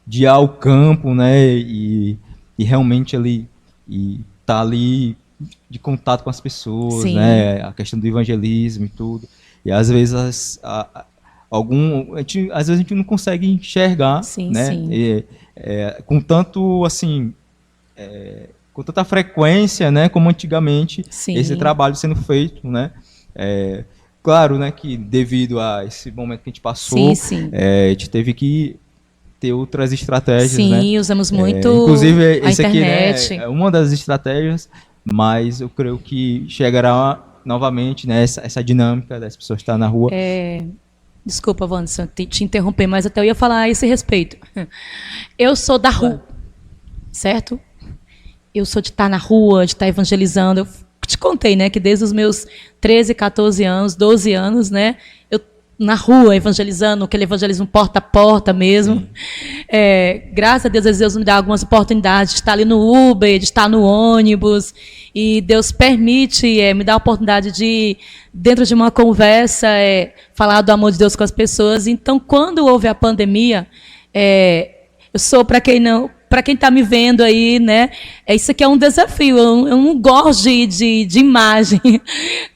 de ir ao campo, né, e realmente ali tá ali de contato com as pessoas, né, a questão do evangelismo e tudo. E às vezes às vezes a gente não consegue enxergar, né, sim. Com tanto assim com tanta frequência, né, como antigamente, sim. Esse trabalho sendo feito, né, claro, né, que devido a esse momento que a gente passou, sim. A gente teve que ter outras estratégias, sim, né, usamos muito inclusive a esse internet. Aqui, né, é uma das estratégias, mas eu creio que chegará novamente, né, essa dinâmica das pessoas estar na rua. Desculpa, Wanderson, te interromper, mas até eu ia falar a esse respeito. Eu sou da rua, certo? Eu sou de estar na rua, de estar evangelizando. Eu te contei, né, que desde os meus 13, 14 anos, 12 anos, né, eu na rua evangelizando, aquele evangelismo porta a porta mesmo. Graças a Deus, às vezes Deus me dá algumas oportunidades de estar ali no Uber, de estar no ônibus, e Deus permite, me dá a oportunidade de, dentro de uma conversa, falar do amor de Deus com as pessoas. Então, quando houve a pandemia, eu sou, para quem está me vendo aí, né, isso aqui é um desafio. Eu não gosto de imagem,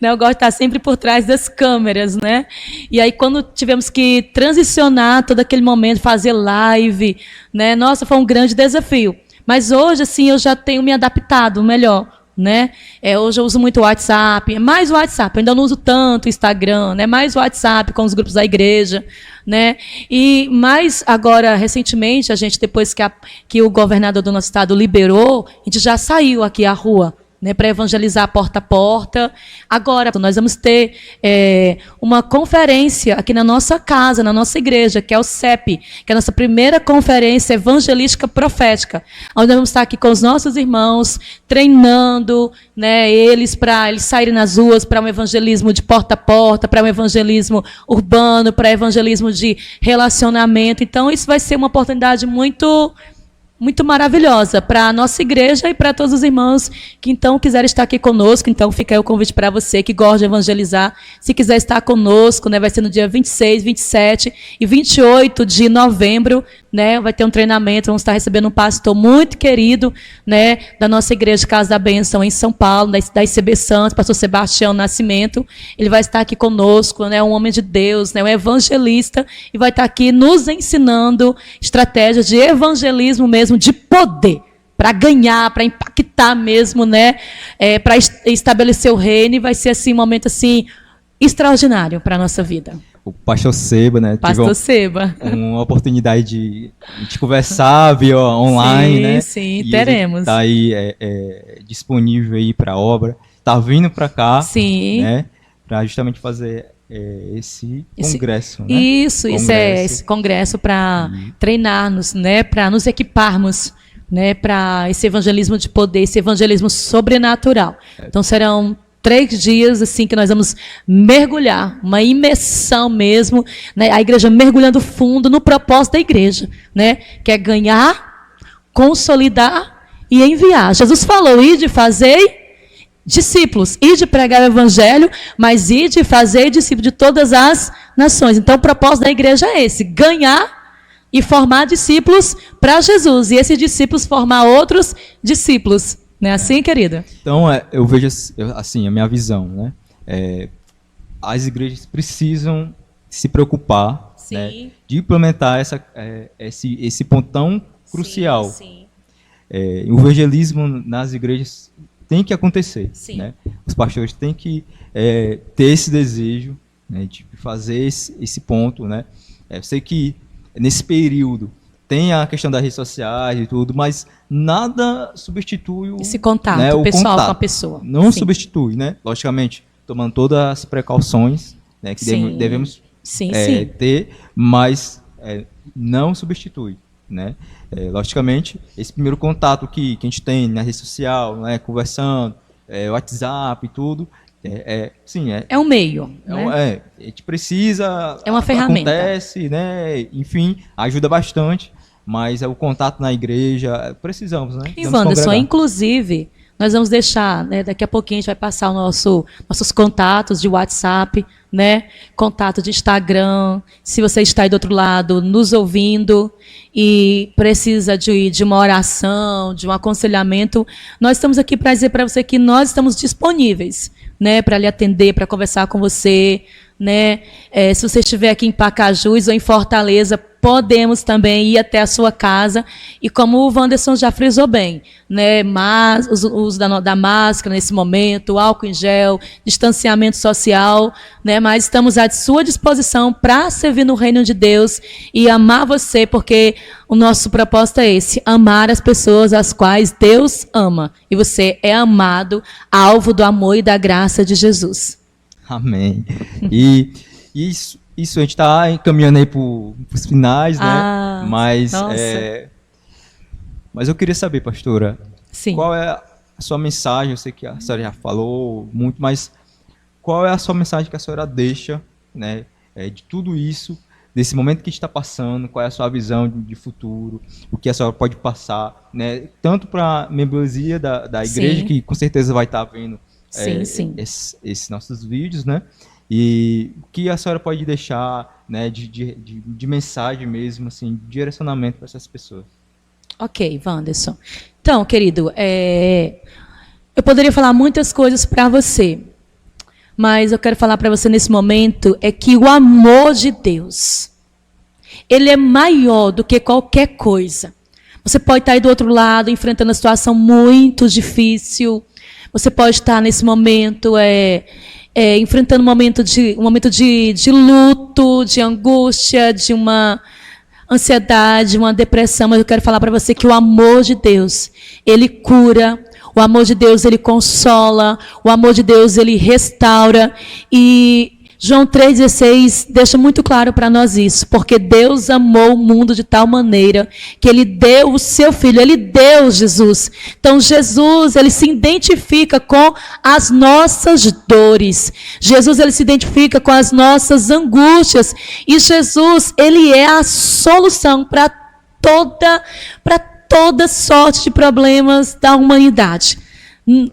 né, eu gosto de estar sempre por trás das câmeras, né. E aí, quando tivemos que transicionar todo aquele momento, fazer live, né, nossa, foi um grande desafio. Mas hoje, assim, eu já tenho me adaptado melhor. Né? Hoje eu uso muito o WhatsApp, mais o WhatsApp, eu ainda não uso tanto o Instagram, né? Mais o WhatsApp com os grupos da igreja, né? E mais agora, recentemente, a gente, depois que o governador do nosso estado liberou, a gente já saiu aqui à rua, né, para evangelizar porta a porta. Agora, nós vamos ter uma conferência aqui na nossa casa, na nossa igreja, que é o CEP, que é a nossa primeira conferência evangelística profética, onde nós vamos estar aqui com os nossos irmãos, treinando, né, eles para eles saírem nas ruas para um evangelismo de porta a porta, para um evangelismo urbano, para evangelismo de relacionamento. Então, isso vai ser uma oportunidade muito maravilhosa para a nossa igreja e para todos os irmãos que então quiserem estar aqui conosco. Então fica aí o convite para você que gosta de evangelizar. Se quiser estar conosco, né, vai ser no dia 26, 27 e 28 de novembro, né, vai ter um treinamento, vamos estar recebendo um pastor muito querido, né, da nossa igreja Casa da Bênção em São Paulo, da ICB Santos, pastor Sebastião Nascimento. Ele vai estar aqui conosco, né, um homem de Deus, né, um evangelista, e vai estar aqui nos ensinando estratégias de evangelismo mesmo, de poder, para ganhar, para impactar mesmo, né, para estabelecer o reino. E vai ser assim, um momento assim extraordinário para a nossa vida. O pastor Seba, né? Pastor Seba. Uma oportunidade de conversar via online, sim, né? Sim, e teremos. Está aí disponível aí para a obra. Está vindo para cá, sim, né? Para justamente fazer esse congresso, né? Isso é esse congresso para treinar-nos, né? Para nos equiparmos, né? Para esse evangelismo de poder, esse evangelismo sobrenatural. Então serão 3 dias assim que nós vamos mergulhar, uma imersão mesmo, né? A igreja mergulhando fundo no propósito da igreja, né? Que é ganhar, consolidar e enviar. Jesus falou: ide fazer discípulos, ide pregar o evangelho, mas ide fazer discípulos de todas as nações. Então o propósito da igreja é esse: ganhar e formar discípulos para Jesus, e esses discípulos formar outros discípulos. Não é assim, querida? Então, eu vejo assim, a minha visão, né? As igrejas precisam se preocupar, né, de implementar esse ponto tão crucial. Sim. O evangelismo nas igrejas tem que acontecer. Sim. Né? Os pastores têm que ter esse desejo, né, de fazer esse ponto. Né? Eu sei que nesse período tem a questão das redes sociais e tudo, mas nada substitui esse contato, né, o pessoal contato. Com a pessoa. Não substitui, né? Logicamente, tomando todas as precauções, né, que devemos ter, mas não substitui. Né? Logicamente, esse primeiro contato que a gente tem na rede social, né, conversando, WhatsApp e tudo, é um meio. Né? A gente precisa. É uma ferramenta. Acontece, né? Enfim, ajuda bastante, mas o contato na igreja, precisamos, né? E Wanderson, inclusive, nós vamos deixar, né, daqui a pouquinho a gente vai passar nossos contatos de WhatsApp, né, contato de Instagram. Se você está aí do outro lado nos ouvindo e precisa de uma oração, de um aconselhamento, nós estamos aqui para dizer para você que nós estamos disponíveis, né, para lhe atender, para conversar com você, né? Se você estiver aqui em Pacajus ou em Fortaleza, podemos também ir até a sua casa. E como o Wanderson já frisou bem, né, o uso da máscara nesse momento, álcool em gel, distanciamento social, né, mas estamos à sua disposição para servir no reino de Deus e amar você, porque o nosso propósito é esse: amar as pessoas as quais Deus ama. E você é amado, alvo do amor e da graça de Jesus. Amém. E isso a gente está encaminhando aí para os finais, né? Mas eu queria saber, pastora, qual é a sua mensagem? Eu sei que a senhora já falou muito, mas qual é a sua mensagem que a senhora deixa, né, de tudo isso, desse momento que a gente está passando? Qual é a sua visão de futuro? O que a senhora pode passar, né, tanto para a membresia da igreja, que com certeza vai estar vendo esses nossos vídeos, né? E o que a senhora pode deixar, né, de mensagem mesmo, assim, de direcionamento para essas pessoas? Ok, Wanderson. Então, querido, eu poderia falar muitas coisas para você, mas eu quero falar para você nesse momento que o amor de Deus, ele é maior do que qualquer coisa. Você pode estar aí do outro lado, enfrentando uma situação muito difícil. Você pode estar nesse momento enfrentando um momento de luto, de angústia, de uma ansiedade, uma depressão. Mas eu quero falar para você que o amor de Deus, ele cura. O amor de Deus, ele consola. O amor de Deus, ele restaura. E João 3,16 deixa muito claro para nós isso, porque Deus amou o mundo de tal maneira que Ele deu o seu Filho, Ele deu Jesus. Então Jesus, Ele se identifica com as nossas dores. Jesus, Ele se identifica com as nossas angústias. E Jesus, Ele é a solução para toda sorte de problemas da humanidade.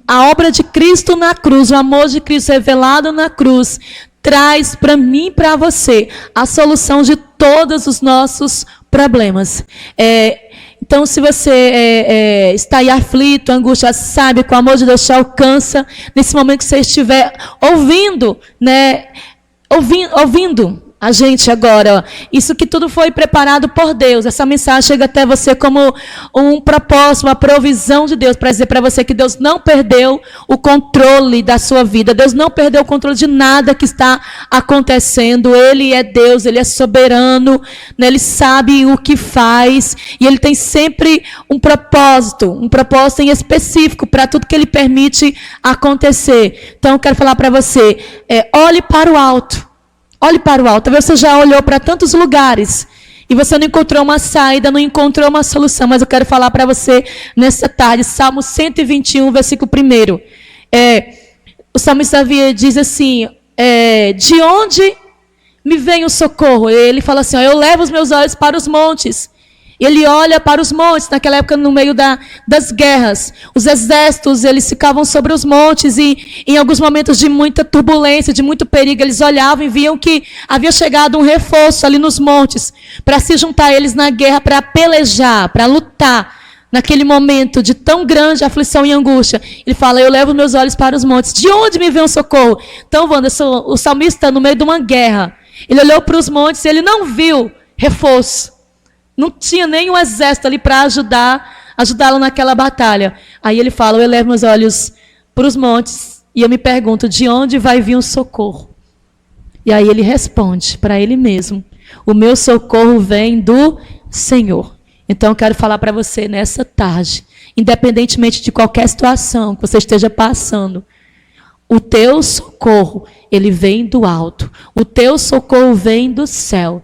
A obra de Cristo na cruz, o amor de Cristo revelado na cruz, traz para mim e para você a solução de todos os nossos problemas. Então, se você está aí aflito, angustiado, sabe que o amor de Deus te alcança nesse momento que você estiver ouvindo, né? Ouvindo a gente agora, isso que tudo foi preparado por Deus. Essa mensagem chega até você como um propósito, uma provisão de Deus, para dizer para você que Deus não perdeu o controle da sua vida. Deus não perdeu o controle de nada que está acontecendo. Ele é Deus, Ele é soberano, né? Ele sabe o que faz e Ele tem sempre um propósito em específico para tudo que Ele permite acontecer. Então, eu quero falar para você, olhe para o alto. Olhe para o alto. Talvez você já olhou para tantos lugares e você não encontrou uma saída, não encontrou uma solução. Mas eu quero falar para você nessa tarde, Salmo 121, versículo 1. O salmista Davi diz assim, de onde me vem o socorro? Ele fala assim, eu levo os meus olhos para os montes. Ele olha para os montes, naquela época no meio das guerras. Os exércitos, eles ficavam sobre os montes e em alguns momentos de muita turbulência, de muito perigo, eles olhavam e viam que havia chegado um reforço ali nos montes para se juntar a eles na guerra, para pelejar, para lutar. Naquele momento de tão grande aflição e angústia, ele fala, eu levo meus olhos para os montes. De onde me vem o socorro? Então, Wanda, o salmista, no meio de uma guerra, ele olhou para os montes e ele não viu reforço. Não tinha nenhum exército ali para ajudá-lo naquela batalha. Aí ele fala, eu elevo meus olhos para os montes e eu me pergunto, de onde vai vir o socorro? E aí ele responde para ele mesmo, o meu socorro vem do Senhor. Então eu quero falar para você nessa tarde, independentemente de qualquer situação que você esteja passando, o teu socorro, ele vem do alto. O teu socorro vem do céu.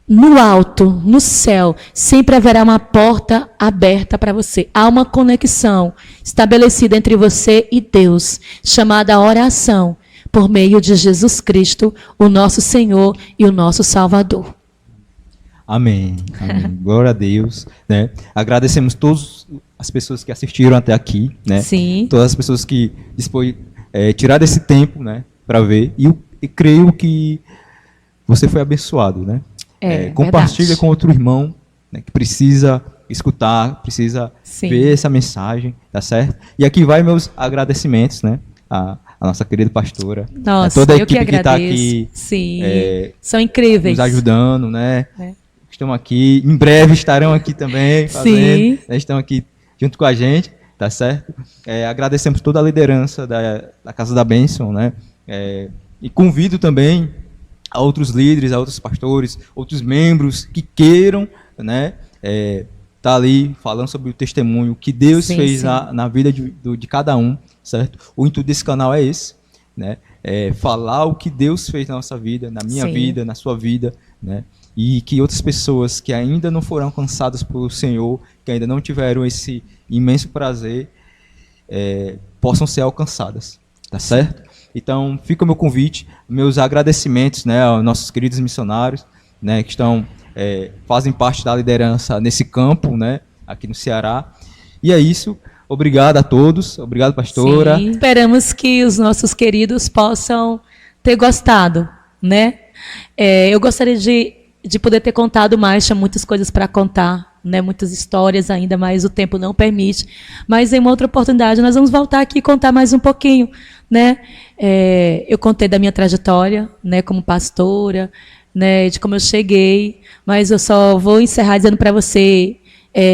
No alto, no céu, sempre haverá uma porta aberta para você. Há uma conexão estabelecida entre você e Deus, chamada oração, por meio de Jesus Cristo, o nosso Senhor e o nosso Salvador. Amém. Amém. Glória a Deus. Né? Agradecemos todas as pessoas que assistiram até aqui, né? Sim. Todas as pessoas que tiraram esse tempo, né, para ver. E creio que você foi abençoado, né? Compartilha verdade. com outro irmão, né, que precisa escutar, precisa Sim. ver essa mensagem, tá certo? E aqui vai meus agradecimentos, né, a nossa querida pastora, Nossa, toda a eu que equipe que está agradeço. aqui Sim. São incríveis. nos ajudando, né? Estão aqui, em breve estarão aqui também, Sim. né, estão aqui junto com a gente, tá certo? Agradecemos toda a liderança da Casa da Bênção, né? E convido também a outros líderes, a outros pastores, outros membros que queiram, né, tá ali falando sobre o testemunho que Deus fez na vida de cada um, certo? O intuito desse canal é esse, né? Falar o que Deus fez na nossa vida, na minha vida, na sua vida, né? E que outras pessoas que ainda não foram alcançadas pelo Senhor, que ainda não tiveram esse imenso prazer, possam ser alcançadas, tá certo? Então, fica o meu convite, meus agradecimentos, né, aos nossos queridos missionários, né, que fazem parte da liderança nesse campo, né, aqui no Ceará. E é isso. Obrigado a todos. Obrigado, pastora. Sim. Esperamos que os nossos queridos possam ter gostado, né? Eu gostaria de poder ter contado mais, tinha muitas coisas para contar, né, muitas histórias ainda, mas o tempo não permite. Mas em uma outra oportunidade nós vamos voltar aqui e contar mais um pouquinho, né? Eu contei da minha trajetória, né, como pastora, né, de como eu cheguei, mas eu só vou encerrar dizendo para você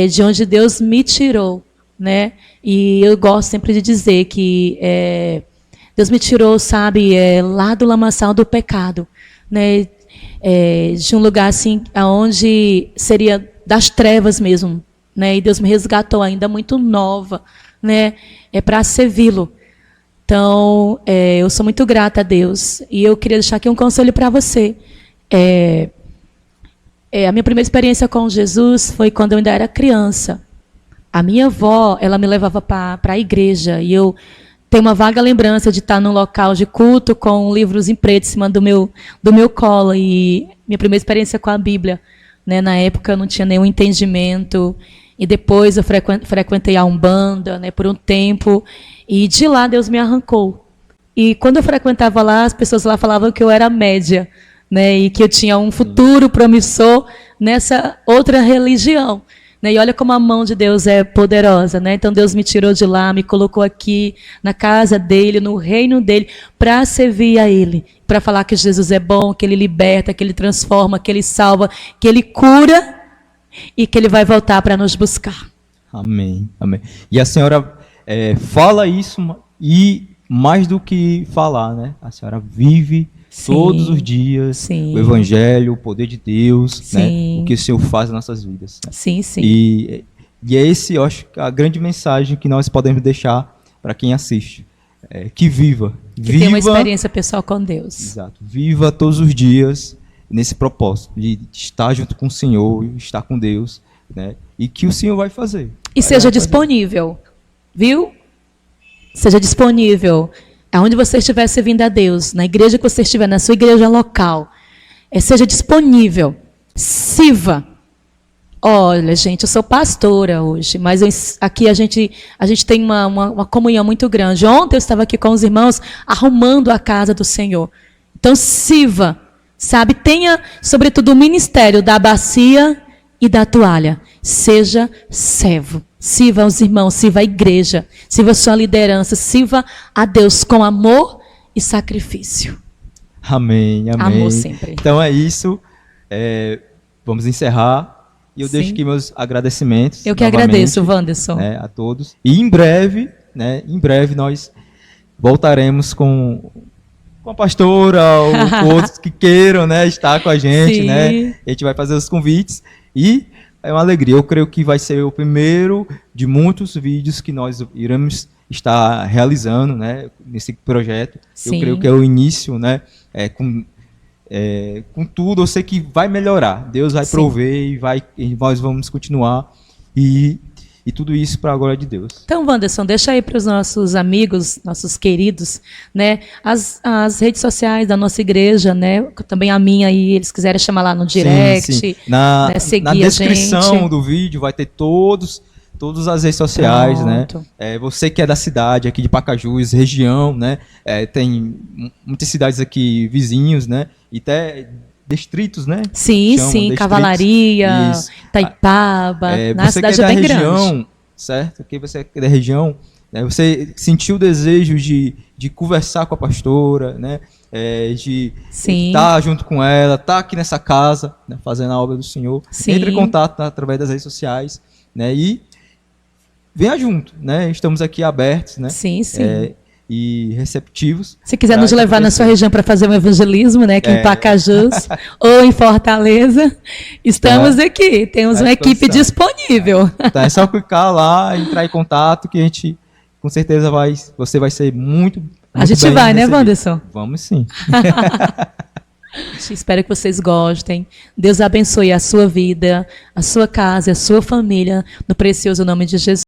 de onde Deus me tirou, né? E eu gosto sempre de dizer que Deus me tirou, sabe, lá do lamaçal do pecado, né? De um lugar assim, aonde seria das trevas mesmo, né? E Deus me resgatou ainda muito nova, né, é para servi-lo. Então, eu sou muito grata a Deus. E eu queria deixar aqui um conselho para você. A minha primeira experiência com Jesus foi quando eu ainda era criança. A minha avó, ela me levava para a igreja. E eu tenho uma vaga lembrança de estar num local de culto com livros em preto em cima do meu colo. E minha primeira experiência com a Bíblia. Né, na época eu não tinha nenhum entendimento. E depois eu frequentei a Umbanda, né, por um tempo. E de lá Deus me arrancou. E quando eu frequentava lá, as pessoas lá falavam que eu era média, né, e que eu tinha um futuro promissor nessa outra religião. Né, e olha como a mão de Deus é poderosa. Né? Então Deus me tirou de lá, me colocou aqui na casa dele, no reino dele, para servir a ele. Para falar que Jesus é bom, que ele liberta, que ele transforma, que ele salva, que ele cura e que ele vai voltar para nos buscar. Amém, amém. E a senhora fala isso e mais do que falar, né? A senhora vive todos os dias o Evangelho, o poder de Deus, né? O que o Senhor faz nas nossas vidas. Né? Sim, sim. E é esse, eu acho, a grande mensagem que nós podemos deixar para quem assiste. Que viva. Que tenha uma experiência pessoal com Deus. Exato. Viva todos os dias nesse propósito de estar junto com o Senhor, estar com Deus, né? E que o Senhor vai fazer. E seja disponível, viu? Seja disponível aonde você estiver servindo a Deus, na igreja que você estiver, na sua igreja local. Seja disponível, sirva. Olha, gente, eu sou pastora hoje, mas aqui a gente tem uma comunhão muito grande. Ontem eu estava aqui com os irmãos arrumando a casa do Senhor. Então, sirva. Sabe, tenha, sobretudo, o ministério da bacia e da toalha. Seja servo. Sirva aos irmãos, sirva a igreja, sirva a sua liderança, sirva a Deus com amor e sacrifício. Amém, amém. Amor sempre. Então é isso. Vamos encerrar. E eu deixo aqui meus agradecimentos. Eu que agradeço, Wanderson. Né, a todos. E em breve nós voltaremos com a pastora, ou outros que queiram, né, estar com a gente, né? A gente vai fazer os convites e é uma alegria. Eu creio que vai ser o primeiro de muitos vídeos que nós iremos estar realizando, né, nesse projeto. Sim. Eu creio que é o início, né, com tudo. Eu sei que vai melhorar. Deus vai prover e nós vamos continuar e tudo isso para a glória de Deus. Então, Wanderson, deixa aí para os nossos amigos, nossos queridos, né, as redes sociais da nossa igreja, né, também a minha aí, eles quiserem chamar lá no direct, sim. Né, seguir na descrição do vídeo vai ter todas as redes sociais, Pronto. né? Você que é da cidade, aqui de Pacajus, região, né? Tem muitas cidades aqui vizinhos, né? E até distritos, né? Sim, distritos. Cavalaria, Itaipaba, na cidade é bem região, certo? Aqui você é da região, né? Você sentiu o desejo de conversar com a pastora, né? De estar junto com ela, estar aqui nessa casa, né? Fazendo a obra do Senhor. Sim. Entre em contato, né? Através das redes sociais, né? E venha junto, né? Estamos aqui abertos, né? Sim, sim. E receptivos. Se quiser nos levar na sua região para fazer um evangelismo, né, aqui em Pacajus ou em Fortaleza, estamos aqui, temos uma equipe disponível. Então é só clicar lá, entrar em contato que a gente, com certeza, você vai ser muito a gente bem vai, recebido. Né, Wanderson? Vamos sim. Espero que vocês gostem. Deus abençoe a sua vida, a sua casa, a sua família, no precioso nome de Jesus.